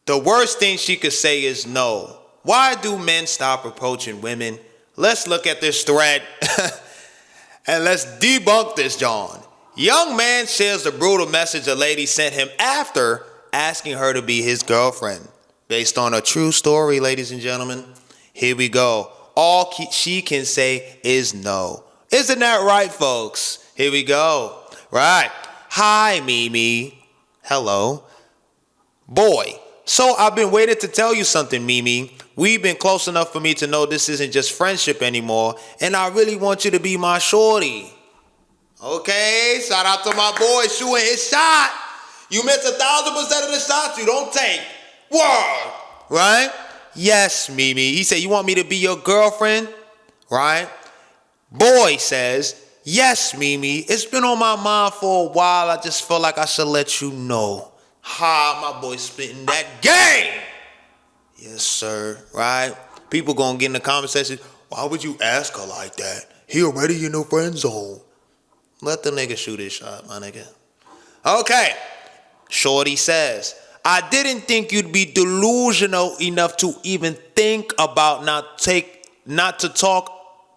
The worst thing she could say is no. Why do men stop approaching women? Let's look at this thread and let's debunk this, John. Young man shares the brutal message a lady sent him after asking her to be his girlfriend. Based on a true story, ladies and gentlemen. Here we go. All she can say is no. Isn't that right, folks? Here we go. Right. Hi, Mimi. Hello. Boy. So I've been waiting to tell you something, Mimi. We've been close enough for me to know this isn't just friendship anymore, and I really want you to be my shorty. Okay, shout out to my boy shooting his shot. You miss 1,000% of the shots you don't take. Word. Right? Yes, Mimi. He said, you want me to be your girlfriend? Right? Boy says, yes, Mimi. It's been on my mind for a while. I just feel like I should let you know. Ha, my boy spitting that game. Yes, sir. Right? People gonna get in the comment section. Why would you ask her like that? He already in the friend zone. Let the nigga shoot his shot, my nigga. Okay. Shorty says, I didn't think you'd be delusional enough to even think about not to talk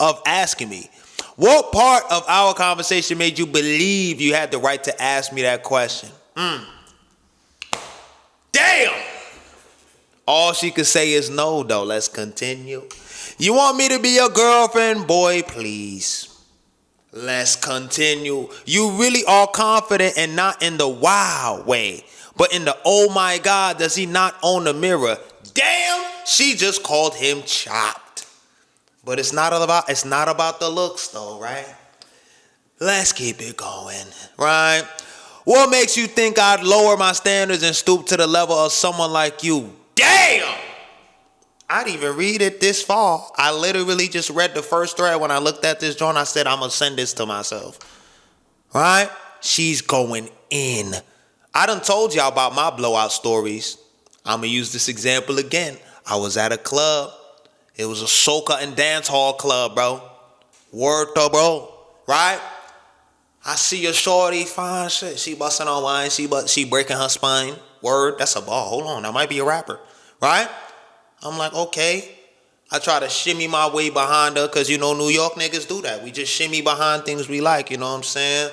of asking me. What part of our conversation made you believe you had the right to ask me that question? Damn! All she could say is no, though. Let's continue. You want me to be your girlfriend? Boy, please. Let's continue. You really are confident and not in the wow way, but in the oh my God, does he not own the mirror? Damn, she just called him chopped. But it's not about the looks though, right? Let's keep it going, right? What makes you think I'd lower my standards and stoop to the level of someone like you? Damn! I didn't even read it this far. I literally just read the first thread. When I looked at this joint, I said, I'm going to send this to myself. Right? She's going in. I done told y'all about my blowout stories. I'm going to use this example again. I was at a club. It was a soca and dance hall club, bro. Word though, bro. Right? I see a shorty, fine shit. She busting on wine. She breaking her spine. Word, that's a ball. Hold on, that might be a rapper. Right? I'm like, okay. I try to shimmy my way behind her because, New York niggas do that. We just shimmy behind things we like, you know what I'm saying?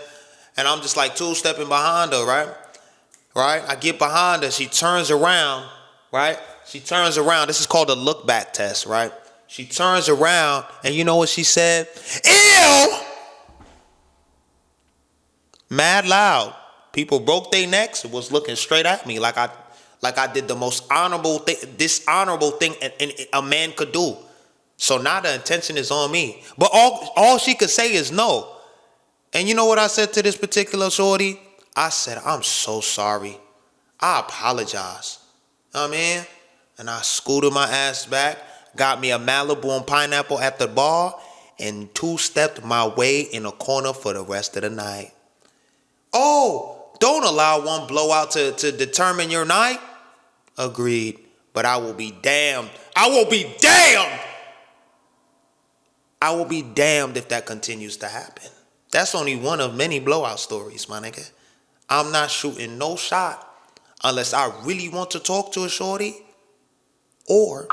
And I'm just like two-stepping behind her, right? Right? I get behind her. She turns around, right? She turns around. This is called a look-back test, right? She turns around, and you know what she said? Ew! Mad loud. People broke their necks and was looking straight at me like I did the most dishonorable thing a man could do. So now the attention is on me. But all she could say is no. And you know what I said to this particular shorty? I said, I'm so sorry. I apologize. I mean, and I scooted my ass back, got me a Malibu and pineapple at the bar, and two-stepped my way in a corner for the rest of the night. Oh, don't allow one blowout to determine your night. Agreed. But I will be damned. I will be damned. I will be damned if that continues to happen. That's only one of many blowout stories, my nigga. I'm not shooting no shot unless I really want to talk to a shorty, or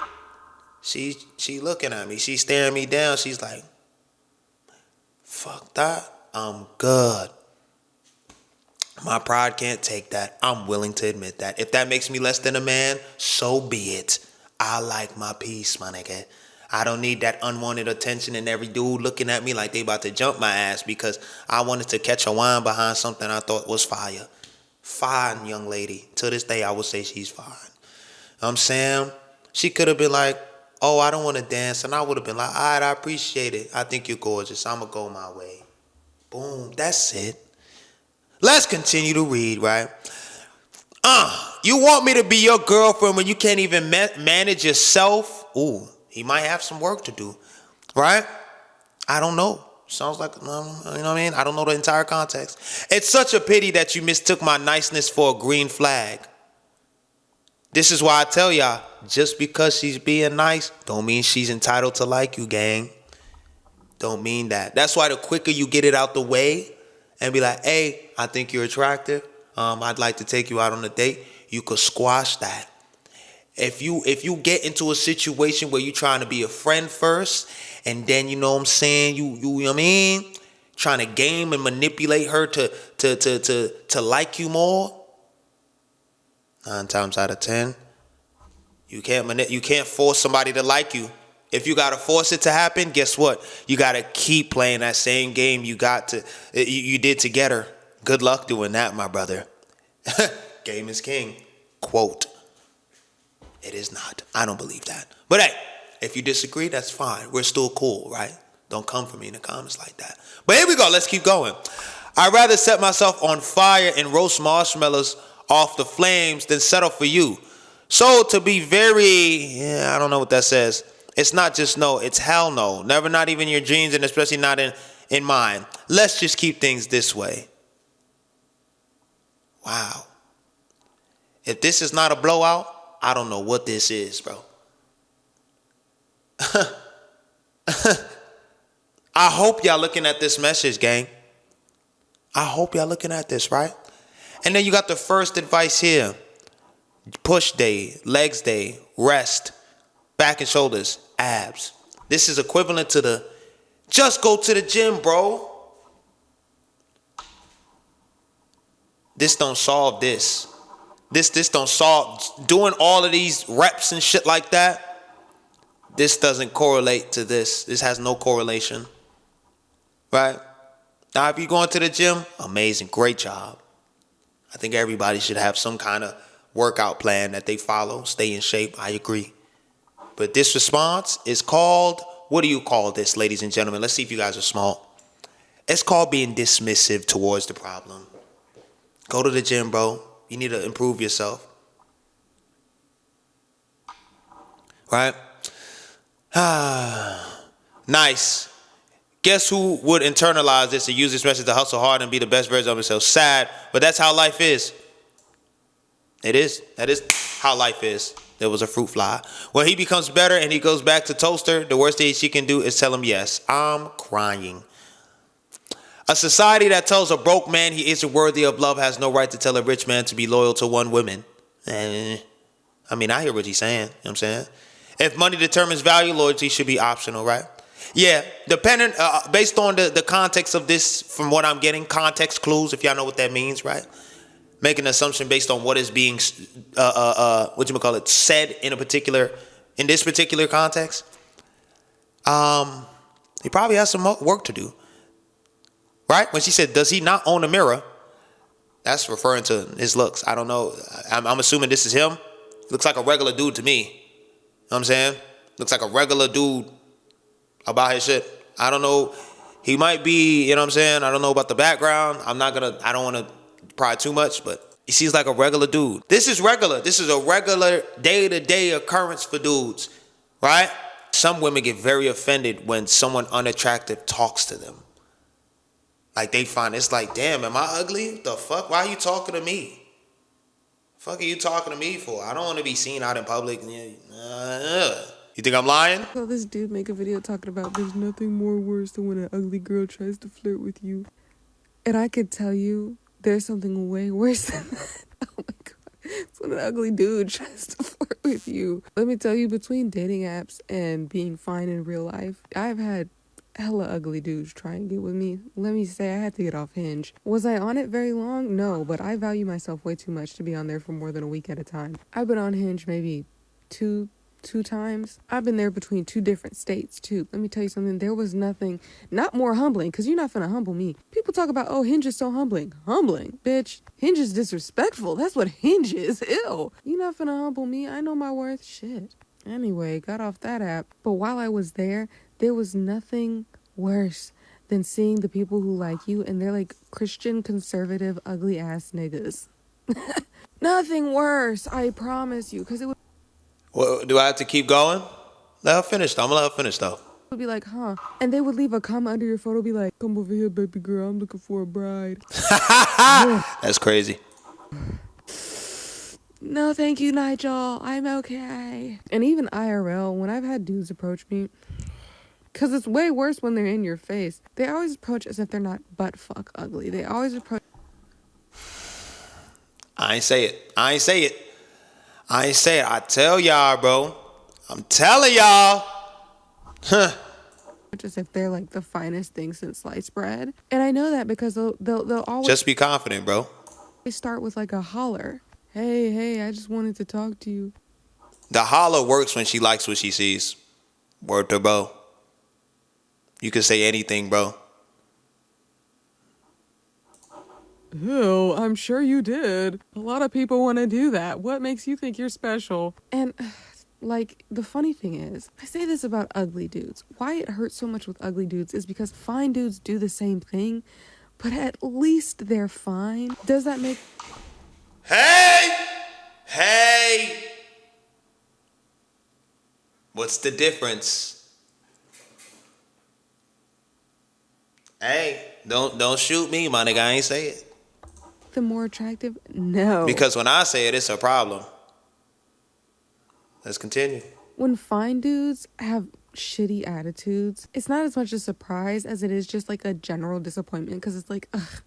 she looking at me. She's staring me down. She's like, fuck that. I'm good. My pride can't take that. I'm willing to admit that. If that makes me less than a man, so be it. I like my peace, my nigga. I don't need that unwanted attention and every dude looking at me like they about to jump my ass because I wanted to catch a wine behind something I thought was fire. Fine, young lady. To this day, I would say she's fine. I'm saying? She could have been like, oh, I don't want to dance. And I would have been like, all right, I appreciate it. I think you're gorgeous. I'm going to go my way. Boom. That's it. Let's continue to read, right? You want me to be your girlfriend when you can't even manage yourself? Ooh, he might have some work to do, right? I don't know. Sounds like, you know what I mean? I don't know the entire context. It's such a pity that you mistook my niceness for a green flag. This is why I tell y'all, just because she's being nice, don't mean she's entitled to like you, gang. Don't mean that. That's why the quicker you get it out the way and be like, hey, I think you're attractive. I'd like to take you out on a date. You could squash that. If you get into a situation where you're trying to be a friend first, and then you know what I'm saying, you know what I mean, trying to game and manipulate her to like you more, 9 times out of 10, you can't force somebody to like you. If you gotta force it to happen, guess what? You gotta keep playing that same game you did to get her. Good luck doing that, my brother. Game is king. Quote. It is not. I don't believe that. But hey, if you disagree, that's fine. We're still cool, right? Don't come for me in the comments like that. But here we go. Let's keep going. I'd rather set myself on fire and roast marshmallows off the flames than settle for you. So to be I don't know what that says. It's not just no, it's hell no. Never, not even your dreams, and especially not in mine. Let's just keep things this way. Wow. If this is not a blowout, I don't know what this is, bro. I hope y'all looking at this message, gang. I hope y'all looking at this, right? And then you got the first advice here. Push day, legs day, rest, back and shoulders, abs. This is equivalent to just go to the gym, bro. This don't solve this. This don't solve, doing all of these reps and shit like that. This doesn't correlate to this. This has no correlation. Right? Now, if you're going to the gym, amazing, great job. I think everybody should have some kind of workout plan that they follow, stay in shape. I agree. But this response is called, what do you call this, ladies and gentlemen? Let's see if you guys are smart. It's called being dismissive towards the problem. Go to the gym, bro. You need to improve yourself. Right? Nice. Guess who would internalize this and use this message to hustle hard and be the best version of themselves? Sad, but that's how life is. It is. That is how life is. There was a fruit fly. When he becomes better and he goes back to toaster, the worst thing she can do is tell him yes. I'm crying. A society that tells a broke man he isn't worthy of love has no right to tell a rich man to be loyal to one woman. I mean, I hear what he's saying. You know what I'm saying? If money determines value, loyalty should be optional, right? Yeah, dependent, based on the context of this, from what I'm getting, context clues, if y'all know what that means, right? Make an assumption based on what is being, said in this particular context. He probably has some work to do. Right? When she said, does he not own a mirror? That's referring to his looks. I don't know. I'm assuming this is him. Looks like a regular dude to me. You know what I'm saying? Looks like a regular dude about his shit. I don't know. He might be, you know what I'm saying? I don't know about the background. I don't want to pry too much, but he seems like a regular dude. This is regular. This is a regular day-to-day occurrence for dudes. Right? Some women get very offended when someone unattractive talks to them. Like they find it's like, damn, am I ugly? What the fuck? Why are you talking to me? Fuck are you talking to me for? I don't want to be seen out in public. You think I'm lying? So this dude make a video talking about there's nothing more worse than when an ugly girl tries to flirt with you. And I could tell you there's something way worse than that. Oh my god. It's when an ugly dude tries to flirt with you. Let me tell you, between dating apps and being fine in real life, I've had hella ugly dudes try and get with me. Let me say, I had to get off Hinge. Was I on it very long? No, but I value myself way too much to be on there for more than a week at a time. I've been on Hinge maybe two times. I've been there between 2 different states too. Let me tell you something. There was nothing, not more humbling, because you're not finna humble me. People talk about, oh, Hinge is so humbling. Humbling? Bitch, Hinge is disrespectful. That's what Hinge is. Ew. You're not finna humble me. I know my worth. Shit. Anyway, got off that app. But while I was there was nothing worse than seeing the people who like you and they're like Christian conservative ugly ass niggas. Nothing worse, I promise you, because it would. Well, do I have to keep going? Let her finish though. I'm gonna let her finish though. Would be like, huh? And they would leave a comment under your photo, be like, come over here, baby girl, I'm looking for a bride. That's crazy. No, thank you, Nigel. I'm okay. And even IRL, when I've had dudes approach me, because it's way worse when they're in your face. They always approach as if they're not butt fuck ugly. They always approach. I ain't say it. I ain't say it. I tell y'all, bro. I'm telling y'all. Huh. As if they're like the finest thing since sliced bread. And I know that because they'll always Just be confident, bro. start with like a holler. Hey, I just wanted to talk to you. The holler works when she likes what she sees. Word to bro. You can say anything, bro. Ew, I'm sure you did. A lot of people want to do that. What makes you think you're special? And like, the funny thing is, I say this about ugly dudes. Why it hurts so much with ugly dudes is because fine dudes do the same thing, but at least they're fine. Does that make... Hey! What's the difference? Hey, don't shoot me, my nigga. I ain't say it. the more attractive? No. Because when I say it, it's a problem. Let's continue. When fine dudes have shitty attitudes, it's not as much a surprise as it is just like a general disappointment because it's like, ugh,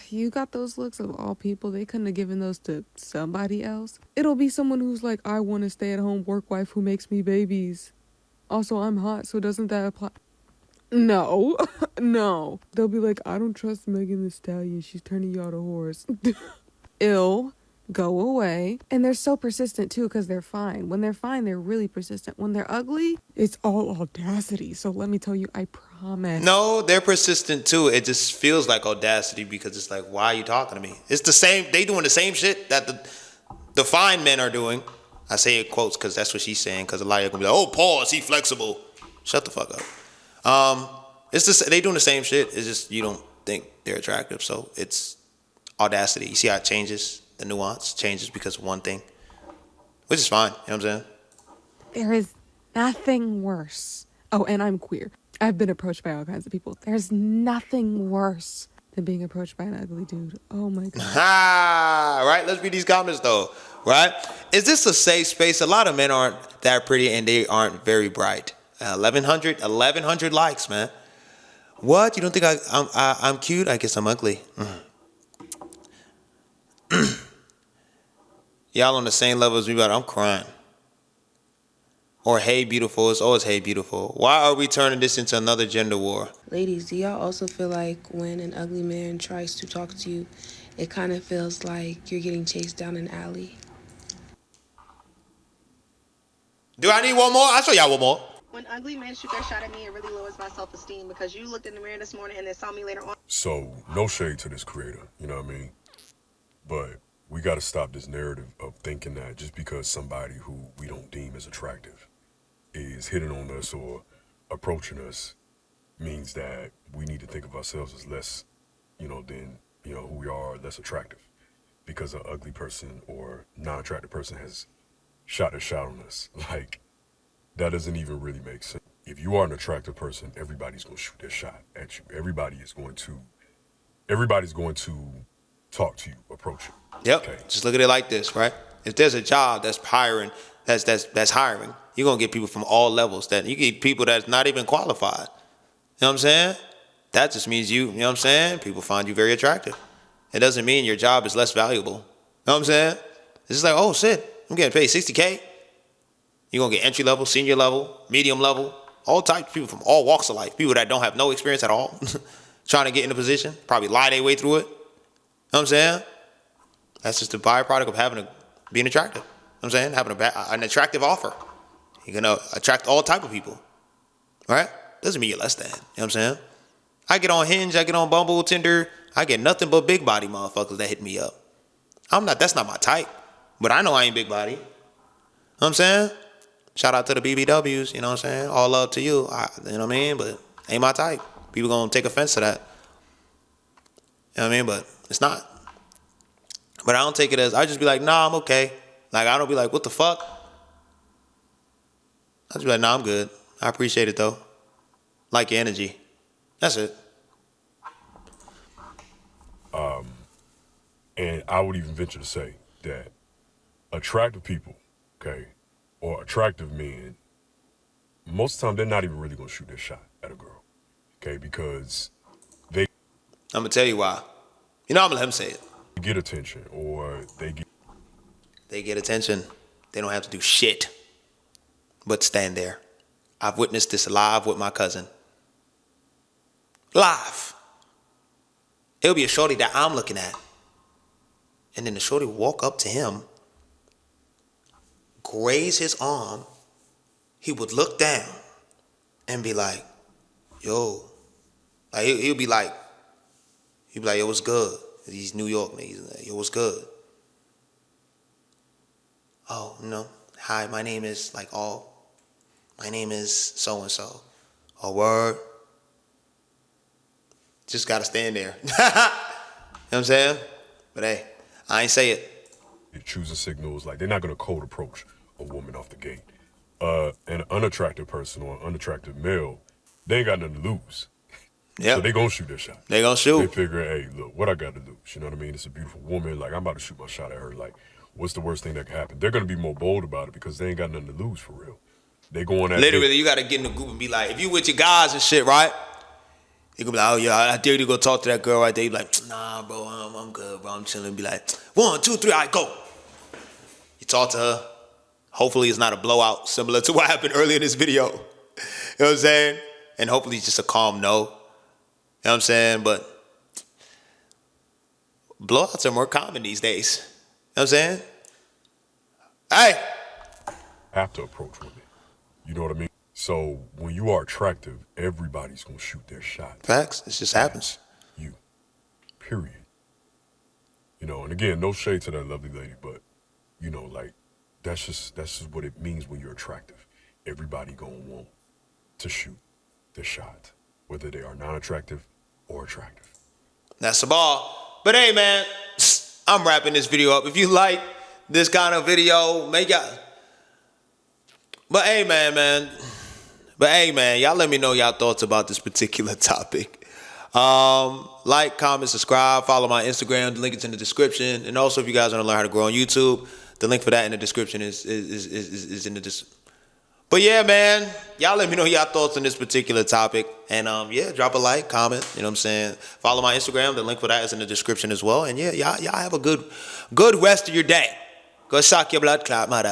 you got those looks of all people. They couldn't have given those to somebody else. It'll be someone who's like, I want a stay-at-home work wife who makes me babies. Also, I'm hot, so doesn't that apply? No, no. They'll be like, I don't trust Megan Thee Stallion. She's turning you out a horse. Ill. Go away. And they're so persistent too because they're fine. When they're fine, they're really persistent. When they're ugly, it's all audacity. So let me tell you, I promise. No, they're persistent too. It just feels like audacity because it's like, why are you talking to me? It's the same. They doing the same shit that the fine men are doing. I say it quotes because that's what she's saying. Because a lot of you gonna be like, oh, pause, he flexible. Shut the fuck up. It's just they doing the same shit. It's just you don't think they're attractive. So it's audacity. You see how it changes? The nuance changes because of one thing, which is fine. You know what I'm saying? There is nothing worse. Oh, and I'm queer. I've been approached by all kinds of people. There's nothing worse than being approached by an ugly dude. Oh my God. Right? Let's read these comments though. Right? Is this a safe space? A lot of men aren't that pretty and they aren't very bright. 1,100 likes, man. What? You don't think I'm cute? I guess I'm ugly. Y'all on the same level as me, but I'm crying. Or hey beautiful, it's always hey beautiful. Why are we turning this into another gender war? Ladies, do y'all also feel like when an ugly man tries to talk to you, it kind of feels like you're getting chased down an alley? Do I need one more? I'll show y'all one more. When ugly men shoot their shot at me, it really lowers my self-esteem because you looked in the mirror this morning and then saw me later on. So, no shade to this creator, you know what I mean? But we got to stop this narrative of thinking that just because somebody who we don't deem as attractive is hitting on us or approaching us means that we need to think of ourselves as less, than, who we are, less attractive. Because an ugly person or non-attractive person has shot a shot on us. Like, that doesn't even really make sense. If you are an attractive person, everybody's going to shoot their shot at you. Everybody's going to talk to you, approach you. Yep. Okay. Just look at it like this, right? If there's a job that's hiring, that's hiring, you're gonna get people from all levels. That you get people that's not even qualified. You know what I'm saying? That just means you know what I'm saying? People find you very attractive. It doesn't mean your job is less valuable. You know what I'm saying? It's just like, oh shit, I'm getting paid $60K. You're gonna get entry level, senior level, medium level, all types of people from all walks of life. People that don't have no experience at all, trying to get in a position, probably lie their way through it. You know what I'm saying? That's just a byproduct of being attractive. You know what I'm saying? Having an attractive offer. You're going to attract all type of people. Right? Doesn't mean you're less than. You know what I'm saying? I get on Hinge, I get on Bumble, Tinder. I get nothing but big body motherfuckers that hit me up. That's not my type. But I know I ain't big body. You know what I'm saying? Shout out to the BBWs. You know what I'm saying? All love to you. You know what I mean? But ain't my type. People going to take offense to that. You know what I mean? But it's not. But I don't take it as, I just be like, nah, I'm okay. Like, I don't be like, what the fuck? I just be like, nah, I'm good. I appreciate it, though. Like your energy. That's it. And I would even venture to say that attractive people, okay, or attractive men, most of the time they're not even really going to shoot their shot at a girl, okay, because they I'm going to tell you why. I'm going to let him say it. get attention or they get They get attention. They don't have to do shit but stand there. I've witnessed this live with my cousin. Live. It'll be a shorty that I'm looking at. And then the shorty will walk up to him, graze his arm. He would look down and be like, yo. Like he'll be like, yo, what's good? He's New York, man. He's like, yo, what's good? Oh, no. Hi, my name is my name is so-and-so. A word. Just gotta stand there. You know what I'm saying? But hey, I ain't say it. You're choosing signals, like they're not gonna cold approach a woman off the gate. An unattractive person or an unattractive male, they ain't got nothing to lose. Yeah. So they gonna shoot their shot. They gonna shoot. They figure, hey, look, what I got to lose? You know what I mean? It's a beautiful woman. Like, I'm about to shoot my shot at her. Like, what's the worst thing that can happen? They're gonna be more bold about it because they ain't got nothing to lose for real. They going at Literally, you gotta get in the group and be like, if you with your guys and shit, right? You gonna be like, oh yeah, I dare you to go talk to that girl right there. You be like, nah, bro, I'm good, bro. I'm chilling. Be like, 1, 2, 3, all right, go. You talk to her. Hopefully it's not a blowout, similar to what happened earlier in this video. You know what I'm saying? And hopefully it's just a calm no. You know what I'm saying? But blowouts are more common these days. You know what I'm saying? Hey! have to approach women. You know what I mean? So when you are attractive, everybody's gonna shoot their shot. Facts. It just happens. You. Period. You know, and again, no shade to that lovely lady, but you know, like that's just what it means when you're attractive. Everybody gonna want to shoot their shot, whether they are non-attractive or attractive. That's the ball. But hey, man, I'm wrapping this video up. If you like this kind of video, make y'all. But hey, man. Y'all let me know y'all thoughts about this particular topic. Like, comment, subscribe, follow my Instagram. The link is in the description. And also, if you guys want to learn how to grow on YouTube, the link for that in the description is in the description. But yeah, man, y'all let me know y'all thoughts on this particular topic. And yeah, drop a like, comment, you know what I'm saying? Follow my Instagram. The link for that is in the description as well. And yeah, y'all have a good rest of your day. Go suck your blood clot, mother.